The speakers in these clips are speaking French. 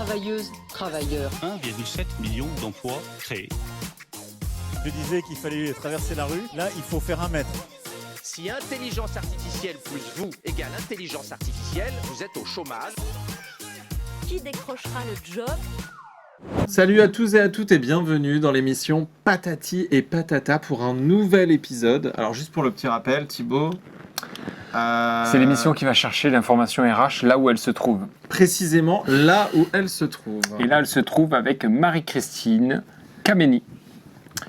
travailleuses, travailleurs. 1,7 million d'emplois créés. Je disais qu'il fallait traverser la rue. Là, il faut faire 1 mètre. Si intelligence artificielle plus vous égale intelligence artificielle, vous êtes au chômage. Qui décrochera le job? Salut à tous et à toutes et bienvenue dans l'émission Patati et Patata pour un nouvel épisode. Alors juste pour le petit rappel, Thibaut... C'est l'émission qui va chercher l'information RH là où elle se trouve. Précisément là où elle se trouve. Et là, elle se trouve avec Marie-Christine Kameni,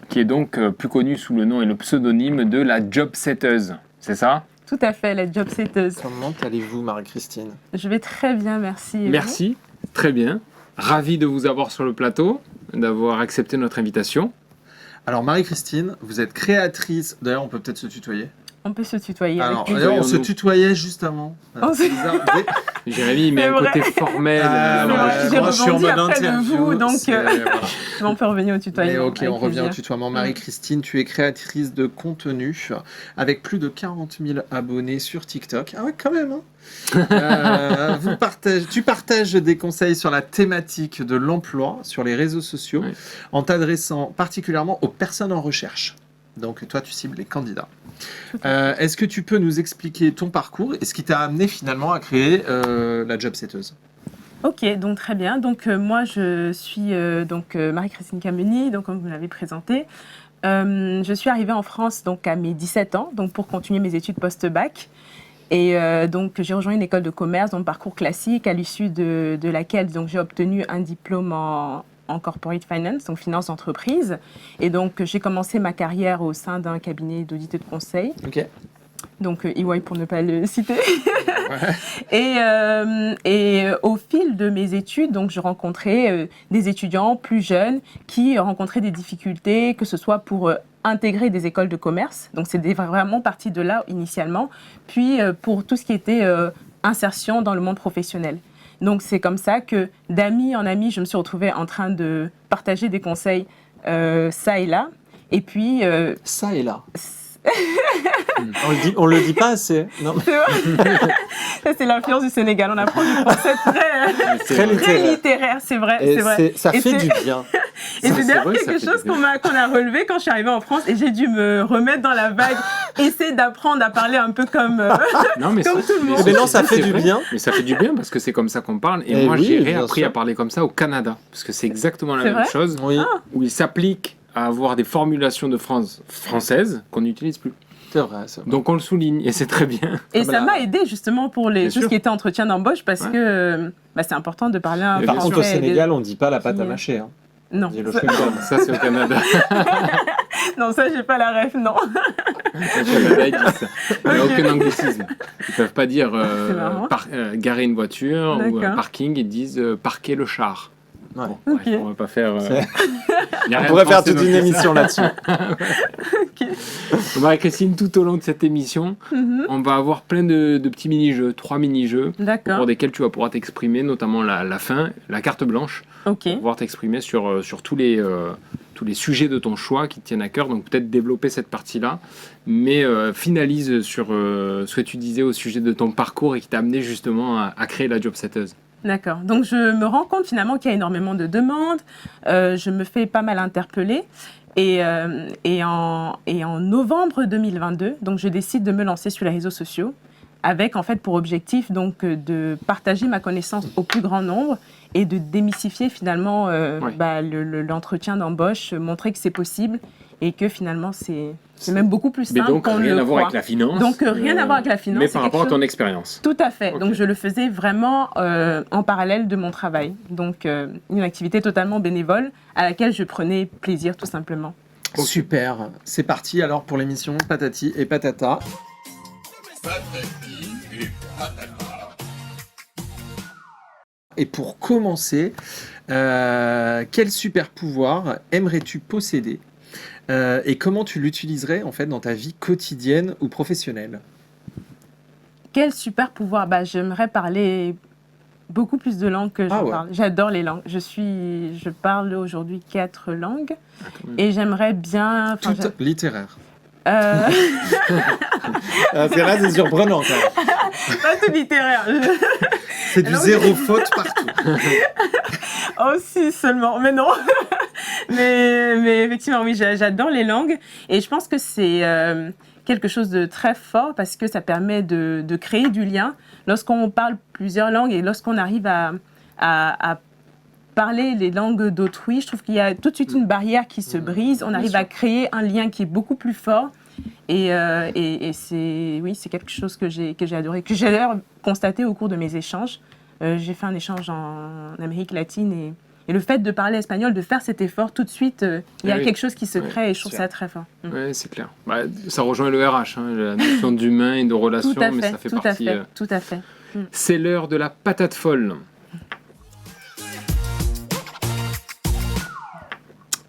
qui est donc plus connue sous le nom et le pseudonyme de la Jobsetteuse. C'est ça? Tout à fait, la Jobsetteuse. Comment allez-vous, Marie-Christine? Je vais très bien, merci. Et Merci, très bien. Ravi de vous avoir sur le plateau, d'avoir accepté notre invitation. Alors Marie-Christine, vous êtes créatrice... D'ailleurs, on peut peut-être se tutoyer. On peut se tutoyer. Alors, avec plaisir. d'ailleurs, on se tutoyait juste avant. C'est bizarre. Jérémy, il met C'est un vrai. côté formel. J'ai moi, je suis en rebondi mode après de interview, vous, donc voilà. on peut revenir au Mais tutoiement. ok, avec on revient au plaisir. tutoiement. Marie-Christine, tu es créatrice de contenu avec plus de 40 000 abonnés sur TikTok. Ah ouais, quand même. Hein. Tu partages des conseils sur la thématique de l'emploi sur les réseaux sociaux Ouais. en t'adressant particulièrement aux personnes en recherche. Donc toi, tu cibles les candidats. Est-ce que tu peux nous expliquer ton parcours et ce qui t'a amené finalement à créer la Jobsetteuse? Ok, donc très bien. Donc moi, je suis Marie-Christine Kameni, donc comme vous l'avez présenté. Je suis arrivée en France donc à mes 17 ans, donc pour continuer mes études post-bac. Et donc j'ai rejoint une école de commerce, donc parcours classique, à l'issue de laquelle donc j'ai obtenu un diplôme en corporate finance, donc finance d'entreprise. Et donc j'ai commencé ma carrière au sein d'un cabinet d'audit et de conseil. Ok. Donc EY pour ne pas le citer. Et au fil de mes études, donc je rencontrais des étudiants plus jeunes qui rencontraient des difficultés, que ce soit pour intégrer des écoles de commerce. Donc c'est vraiment parti de là initialement. Puis pour tout ce qui était insertion dans le monde professionnel. Donc c'est comme ça que d'ami en ami, je me suis retrouvée en train de partager des conseils ça et là. Et puis... Ça et là. On le dit pas assez. Non. C'est vrai. Ça, c'est l'influence du Sénégal. On apprend du français très littéraire, c'est vrai. Et c'est vrai. ça Et fait c'est- du bien. Et c'est d'ailleurs vrai, ça quelque fait chose du bien. qu'on a relevé quand je suis arrivée en France et j'ai dû me remettre dans la vague, essayer d'apprendre à parler un peu comme... Non, mais Comme tout le monde. Mais non, ça c'est fait du vrai. bien. Mais ça fait du bien parce que c'est comme ça qu'on parle. Et Eh moi, oui, j'ai bien réappris sûr. à parler comme ça au Canada. Parce que c'est exactement la C'est même vrai chose. Oui, Où il s'applique à avoir des formulations de phrases françaises qu'on n'utilise plus. c'est vrai. C'est vrai. Donc on le souligne et c'est très bien. Et Ah ça bah, m'a aidé justement pour Bien tout ce sûr. qui était entretien d'embauche parce Ouais. que c'est important de parler un Mais peu bien Par contre, au français. Sénégal, on dit pas la pâte à Qui- mâcher. Hein. Non, On dit le ça, chewing-gum. Ça, c'est au Canada. non, ça, j'ai pas la ref, non. Au Canada, ils disent ça. Il n'y a aucun anglicisme. Ils ne peuvent pas dire C'est marrant. garer une voiture ou D'accord. parking. Ils disent parquer le char. Ouais. Bon, Ok. bref, on va pas faire... C'est- il y a On rien pourrait de faire français toute dans une tout ça. émission là-dessus. Donc, Marie-Christine, tout au long de cette émission, Mhm. on va avoir plein de petits mini-jeux, 3 mini-jeux, D'accord, pour desquels tu vas pouvoir t'exprimer, notamment la fin, la carte blanche, ok. pour pouvoir t'exprimer sur tous les sujets de ton choix qui te tiennent à cœur. Donc peut-être développer cette partie-là, mais finalise sur ce que tu disais au sujet de ton parcours et qui t'a amené justement à créer la Jobsetteuse. D'accord. Donc, je me rends compte finalement qu'il y a énormément de demandes. Je me fais pas mal interpeller. Et en novembre 2022, donc, je décide de me lancer sur les réseaux sociaux avec en fait pour objectif donc, de partager ma connaissance au plus grand nombre et de démystifier finalement l'entretien d'embauche, montrer que c'est possible et que finalement c'est même beaucoup plus Mais simple donc qu'on rien le à voir croit. avec la finance. Donc rien à voir avec la finance. Mais c'est par quelque rapport à chose- ton expérience. Tout à fait. Ok. Donc, je le faisais vraiment en parallèle de mon travail. Donc, une activité totalement bénévole à laquelle je prenais plaisir, tout simplement. Super. C'est parti alors pour l'émission Patati et Patata. Et pour commencer, quel super pouvoir aimerais-tu posséder et comment tu l'utiliserais en fait dans ta vie quotidienne ou professionnelle? Quel super pouvoir. J'aimerais parler beaucoup plus de langues que je Ah ouais. parle. J'adore les langues. Je parle aujourd'hui 4 langues même. et j'aimerais bien... Toutes littéraires. Ah, c'est là, c'est surprenant quand même. Pas tout littéraire. C'est du Alors, zéro faute partout. Oh si, seulement, mais non. mais effectivement, oui, j'adore les langues et je pense que c'est quelque chose de très fort parce que ça permet de créer du lien. Lorsqu'on parle plusieurs langues et lorsqu'on arrive à parler les langues d'autrui, je trouve qu'il y a tout de suite une barrière qui se brise. On arrive à créer un lien qui est beaucoup plus fort. Et c'est quelque chose que j'ai adoré, que j'ai d'ailleurs constaté au cours de mes échanges. J'ai fait un échange en Amérique latine et le fait de parler espagnol, de faire cet effort, tout de suite, il y a quelque chose qui se crée et je trouve ça très fort. Oui, c'est clair. Bah, ça rejoint le RH, hein, la notion d'humain et de relation, mais ça fait partie. Tout à fait. C'est l'heure de la patate folle.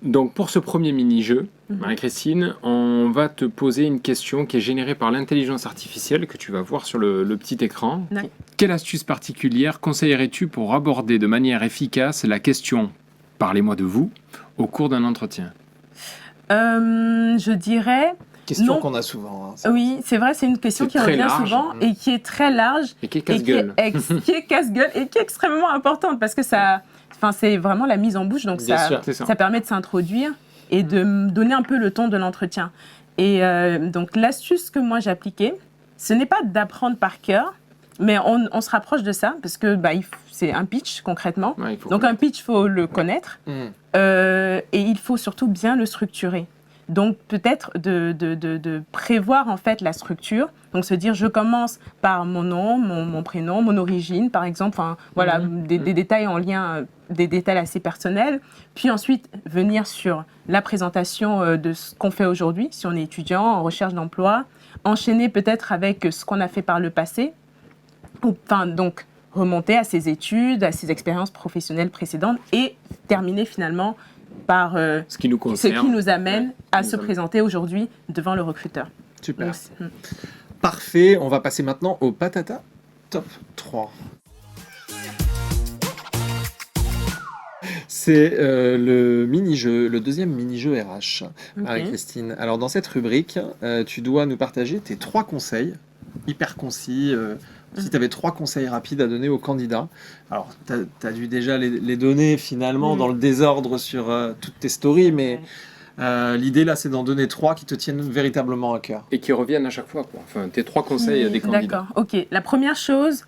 Donc pour ce premier mini-jeu, Marie-Christine, on va te poser une question qui est générée par l'intelligence artificielle que tu vas voir sur le petit écran. Ouais. Quelle astuce particulière conseillerais-tu pour aborder de manière efficace la question « Parlez-moi de vous » au cours d'un entretien? Je dirais... Question Non. qu'on a souvent. Hein, Oui, c'est vrai, c'est une question C'est qui très revient large. souvent et qui est très large. Et qui est Et qui casse-gueule. qui est casse-gueule et qui est extrêmement importante parce que c'est vraiment la mise en bouche, donc Bien sûr. C'est ça. ça permet de s'introduire et de me donner un peu le ton de l'entretien. Et donc l'astuce que moi j'ai appliquée, ce n'est pas d'apprendre par cœur, mais on se rapproche de ça parce que c'est un pitch concrètement. Ouais, il faut Donc un pitch, il faut le connaître et il faut surtout bien le structurer. Donc peut-être de prévoir en fait la structure. Donc se dire je commence par mon nom, mon prénom, mon origine par exemple. Enfin voilà des détails en lien, des détails assez personnels. Puis ensuite venir sur la présentation de ce qu'on fait aujourd'hui, si on est étudiant en recherche d'emploi. Enchaîner peut-être avec ce qu'on a fait par le passé. Enfin donc remonter à ses études, à ses expériences professionnelles précédentes et terminer finalement par Ce qui nous ce concerne. qui nous amène à nous se amène. présenter aujourd'hui devant le recruteur. Super. Donc, Parfait. On va passer maintenant au Patata Top 3. C'est le mini-jeu, le deuxième mini-jeu RH, Marie-Christine. Alors, dans cette rubrique, tu dois nous partager tes 3 conseils, hyper concis. Si tu avais 3 conseils rapides à donner aux candidats. Alors, tu as dû déjà les donner finalement dans le désordre sur toutes tes stories, mais l'idée là, c'est d'en donner 3 qui te tiennent véritablement à cœur. Et qui reviennent à chaque fois, quoi. Enfin, tes 3 conseils à des candidats. D'accord, ok. La première chose,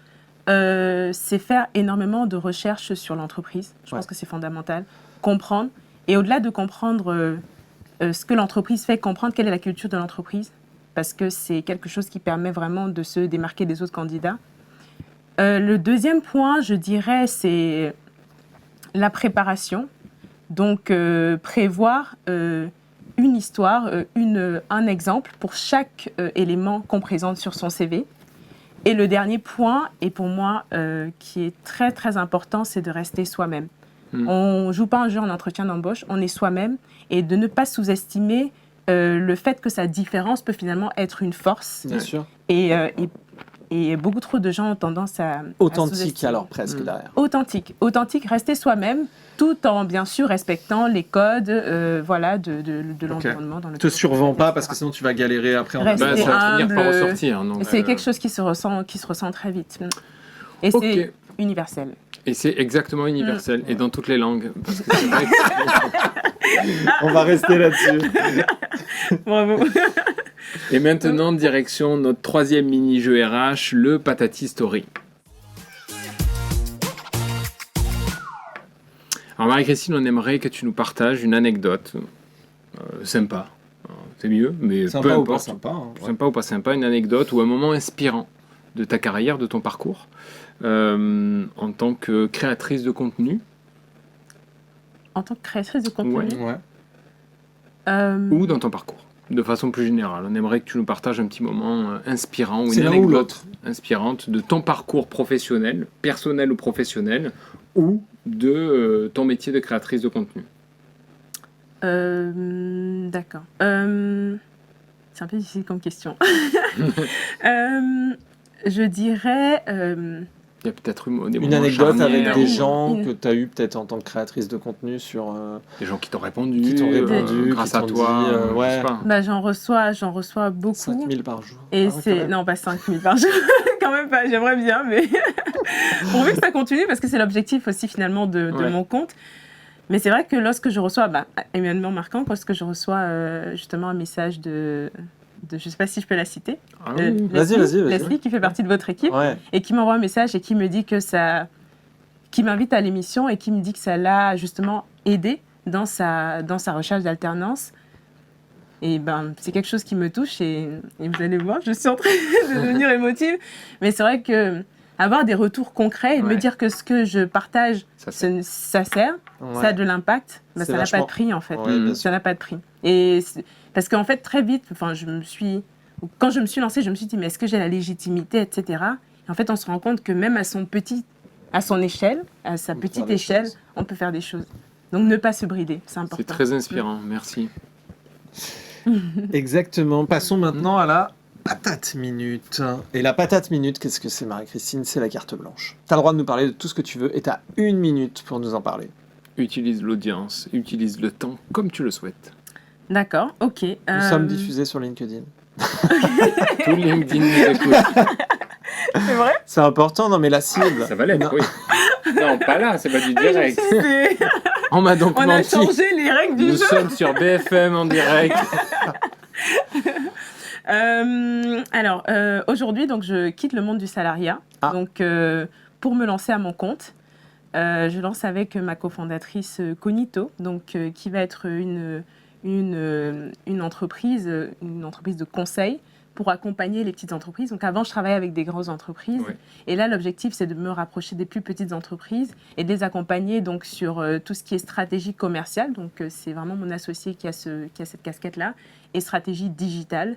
c'est faire énormément de recherches sur l'entreprise. Je pense que c'est fondamental. Comprendre. Et au-delà de comprendre ce que l'entreprise fait, comprendre quelle est la culture de l'entreprise. Parce que c'est quelque chose qui permet vraiment de se démarquer des autres candidats. Le deuxième point, je dirais, c'est la préparation. Donc, prévoir une histoire, un exemple pour chaque élément qu'on présente sur son CV. Et le dernier point, et pour moi, qui est très, très important, c'est de rester soi-même. On ne joue pas un jeu en entretien d'embauche, on est soi-même. Et de ne pas sous-estimer le fait que sa différence peut finalement être une force. Bien sûr. Et beaucoup trop de gens ont tendance à Authentique sous-estimer. alors presque derrière. Authentique, rester soi-même, tout en bien sûr respectant les codes de l'environnement dans lequel Te survends pas etc. parce que sinon tu vas galérer après en Reste- Bah, ça va finir par humble. ressortir. Donc, C'est quelque chose qui se ressent très vite. Et Ok. c'est universel. Et c'est exactement universel, et dans toutes les langues. Parce que c'est vrai que On va rester là-dessus. Bravo. Et maintenant, direction notre 3e mini-jeu RH, le Patati Story. Alors Marie-Christine, on aimerait que tu nous partages une anecdote sympa. C'est mieux, mais peu Sympa ou pas importe. sympa. Hein, ouais. Sympa ou pas sympa, une anecdote ou un moment inspirant de ta carrière, de ton parcours, en tant que créatrice de contenu, En tant que créatrice de contenu, Ouais. ou dans ton parcours, de façon plus générale. On aimerait que tu nous partages un petit moment inspirant ou C'est une l'un ou anecdote l'autre. inspirante de ton parcours professionnel, personnel ou professionnel, ou de ton métier de créatrice de contenu. D'accord. C'est un peu difficile comme question. Je dirais Il y a peut-être eu des Une moments anecdote avec charnières des où- gens que tu as eu peut-être en tant que créatrice de contenu sur... Des gens qui t'ont répondu, Qui t'ont répondu, grâce qui à t'ont toi, dit, je ouais. sais pas. Bah, j'en reçois beaucoup. 5000 par jour. Et Ah ouais, quand c'est. même. Non, pas 5000 par jour, quand même pas, j'aimerais bien, mais. Pourvu que ça continue, parce que c'est l'objectif aussi finalement de Ouais. mon compte. Mais c'est vrai que lorsque je reçois, évidemment marquant, lorsque je reçois justement un message de. Je sais pas si je peux la citer. Ah oui. Vas-y. Leslie, qui fait partie de votre équipe, Ouais. et qui m'envoie un message et qui me dit que ça. Qui m'invite à l'émission et qui me dit que ça l'a justement aidé dans sa recherche d'alternance. Et ben, c'est quelque chose qui me touche et vous allez voir, je suis en train de devenir émotive. Mais c'est vrai que avoir des retours concrets et de me Ouais. dire que ce que je partage, Ça, ça sert, Ouais. ça a de l'impact, C'est ça n'a pas vachement- de prix en fait. Ouais, bien sûr. Ça n'a pas de prix. Et parce qu'en fait, très vite, quand je me suis lancée, je me suis dit, mais est-ce que j'ai la légitimité, etc. Et en fait, on se rend compte que même à son échelle, à sa On peut faire petite des échelle, choses. on peut faire des choses. Donc ne pas se brider, c'est important. C'est très inspirant, merci. Exactement. Passons maintenant à la patate minute. Et la patate minute, qu'est-ce que c'est, Marie-Christine? C'est la carte blanche. Tu as le droit de nous parler de tout ce que tu veux et tu as 1 minute pour nous en parler. Utilise l'audience, utilise le temps comme tu le souhaites. D'accord, ok. Nous sommes diffusés sur LinkedIn. Tout LinkedIn nous écoute. C'est vrai. C'est important, non mais la cible. Ça va l'être, Non. oui. Non, pas là, c'est pas du direct. On m'a donc On a menti. changé les règles du Nous jeu. sommes sur BFM en direct. Alors, aujourd'hui, donc, je quitte le monde du salariat. Ah. Donc, pour me lancer à mon compte, je lance avec ma cofondatrice Cognito, donc, qui va être une entreprise de conseil pour accompagner les petites entreprises. Donc, avant, je travaillais avec des grandes entreprises. Ouais. Et là, l'objectif, c'est de me rapprocher des plus petites entreprises et de les accompagner donc, sur tout ce qui est stratégie commerciale. Donc, c'est vraiment mon associé qui a cette casquette-là. Et stratégie digitale.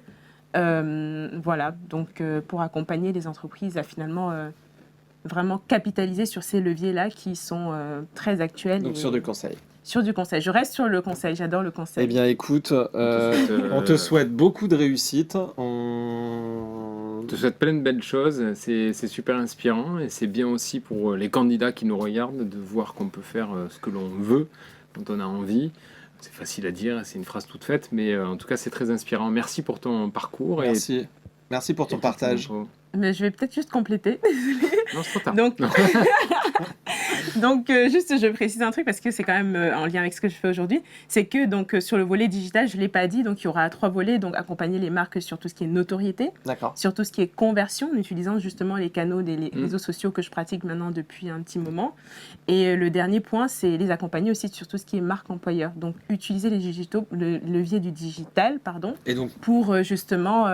Voilà, donc pour accompagner les entreprises à finalement vraiment capitaliser sur ces leviers-là qui sont très actuels. Donc et- sur du conseil. Sur du conseil. Je reste sur le conseil, j'adore le conseil. Eh bien écoute, on te souhaite beaucoup de réussite. Je te souhaite plein de belles choses, c'est super inspirant et c'est bien aussi pour les candidats qui nous regardent de voir qu'on peut faire ce que l'on veut quand on a envie. C'est facile à dire, c'est une phrase toute faite, mais en tout cas c'est très inspirant. Merci pour ton parcours. Merci. Merci pour ton partage. Mais je vais peut-être juste compléter. Non, c'est trop tard. Donc, juste, je précise un truc parce que c'est quand même en lien avec ce que je fais aujourd'hui. C'est que donc sur le volet digital, je ne l'ai pas dit, donc il y aura 3 volets. Donc accompagner les marques sur tout ce qui est notoriété, D'accord. sur tout ce qui est conversion, en utilisant justement les canaux des réseaux sociaux que je pratique maintenant depuis un petit moment. Et le dernier point, c'est les accompagner aussi sur tout ce qui est marque employeur. Donc utiliser le levier du digital, Et donc, pour justement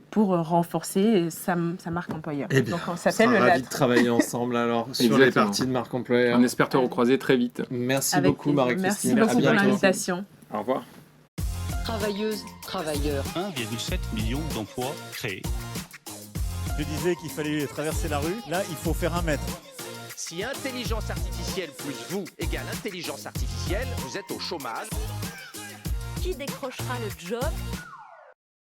pour renforcer sa marque employeur. eh bien, Donc on on s'appelle sera le ravis de travailler ensemble alors sur les Exactement. parties de marque employeur. On espère te recroiser très vite. Merci avec beaucoup plaisir. Marie-Christine. Merci beaucoup À pour bientôt. l'invitation. Au revoir. Travailleuses, travailleurs. 1,7 million d'emplois créés. Je disais qu'il fallait traverser la rue. Là, il faut faire 1 mètre. Si intelligence artificielle plus vous égale intelligence artificielle, vous êtes au chômage. Qui décrochera le job